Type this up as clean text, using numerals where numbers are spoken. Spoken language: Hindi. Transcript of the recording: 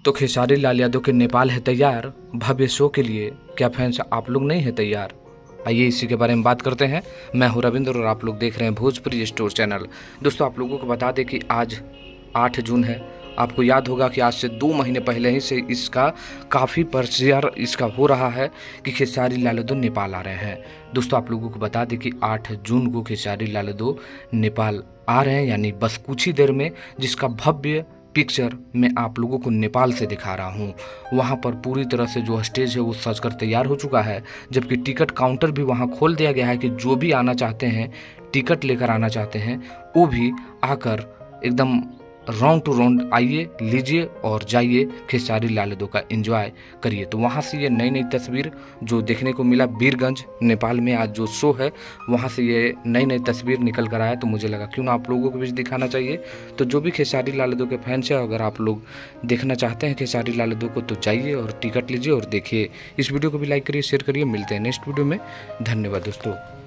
तो खेसारी लाल यादव के नेपाल है तैयार भव्य शो के लिए, क्या फैंस आप लोग नहीं है तैयार? आइए इसी के बारे में बात करते हैं। मैं हूं रविंद्र और आप लोग देख रहे हैं भोजपुरी स्टोर चैनल। दोस्तों आप लोगों को बता दें कि आज 8 जून है। आपको याद होगा कि आज से 2 महीने पहले ही से इसका काफ़ी प्रचार इसका हो रहा है कि खेसारी लाल यादव नेपाल आ रहे हैं। दोस्तों आप लोगों को बता दें कि 8 जून को खेसारी लाल यादव नेपाल आ रहे हैं, यानी बस कुछ ही देर में, जिसका भव्य पिक्चर मैं आप लोगों को नेपाल से दिखा रहा हूँ। वहाँ पर पूरी तरह से जो स्टेज है वो सज कर तैयार हो चुका है, जबकि टिकट काउंटर भी वहाँ खोल दिया गया है कि जो भी आना चाहते हैं, टिकट लेकर आना चाहते हैं, वो भी आकर एकदम राउंड टू राउंड आइए, लीजिए और जाइए, खेसारी लाल यादव का एंजॉय करिए। तो वहाँ से ये नई नई तस्वीर जो देखने को मिला, बीरगंज नेपाल में आज जो शो है वहाँ से ये नई नई तस्वीर निकल कर आया, तो मुझे लगा क्यों ना आप लोगों को भी दिखाना चाहिए। तो जो भी खेसारी लाल यादव के फैंस हैं, अगर आप लोग देखना चाहते हैं खेसारी लाल यादव को, तो जाइए और टिकट लीजिए और देखिए। इस वीडियो को भी लाइक करिए, शेयर करिए। मिलते हैं नेक्स्ट वीडियो में। धन्यवाद दोस्तों।